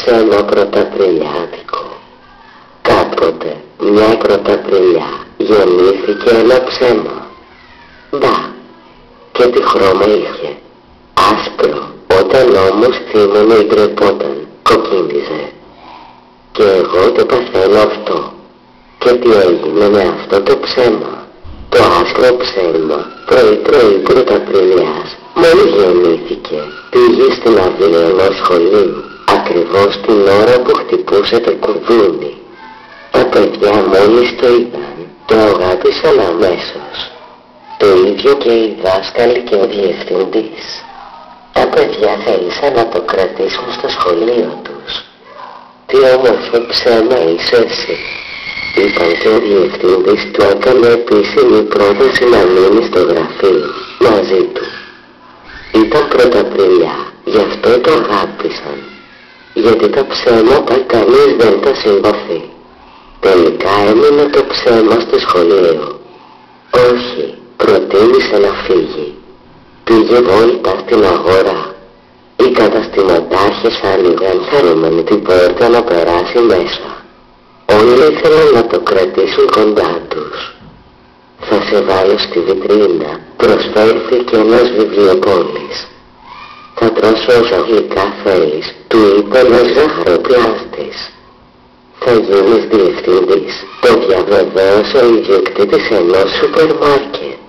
ψέμα πρωταπριλιάτικο. Κάποτε, μια πρωταπριλιά, γεννήθηκε ένα ψέμα. Μπα, και τι χρώμα είχε. Άσπρο, όταν όμως θύμωνε ή τρεπόταν, κοκκίνιζε. Και εγώ το παθαίνω αυτό. Και τι έγινε με αυτό το ψέμα. Το άσπρο ψέμα, πρωί-πρωί πρωταπριλιάς, μόλις γεννήθηκε, πήγε στην αυλή ενός σχολείου, ακριβώς την ώρα που χτυπούσε το κουδούνι. Τα παιδιά μόλις το είδαν, το αγάπησαν αμέσως. Το ίδιο και οι δάσκαλοι και ο διευθυντής. Τα παιδιά θέλησαν να το κρατήσουν στο σχολείο τους. Τι όμορφο ψέμα είσαι εσύ. Είπαν και ο διευθυντής του έκανε επίσημη πρόταση να μείνει στο γραφείο μαζί του. Ήταν πρωταπριλιά, γι' αυτό το αγάπησαν. Γιατί τα ψέματα κανείς δεν τα συμπαθεί. Τελικά έμεινε το ψέμα στο σχολείο. Όχι, προτίμησε να φύγει. Πήγε βόλτα στην αγορά. Οι καταστηματάρχες άνοιγαν χαρούμενοι την πόρτα να περάσει μέσα. Όλοι ήθελαν να το κρατήσουν κοντά τους. Θα σε βάλω στη βιτρίνα, προσφέρθηκε ένας βιβλιοπόλης. Θα τρώσω όσα γλυκά θέλεις, του είπε ένας ζαχαροπλάστης. Θα γίνεις διευθυντής, το διαβεβαίωσε ο ιδιοκτήτης ενός σούπερ μάρκετ.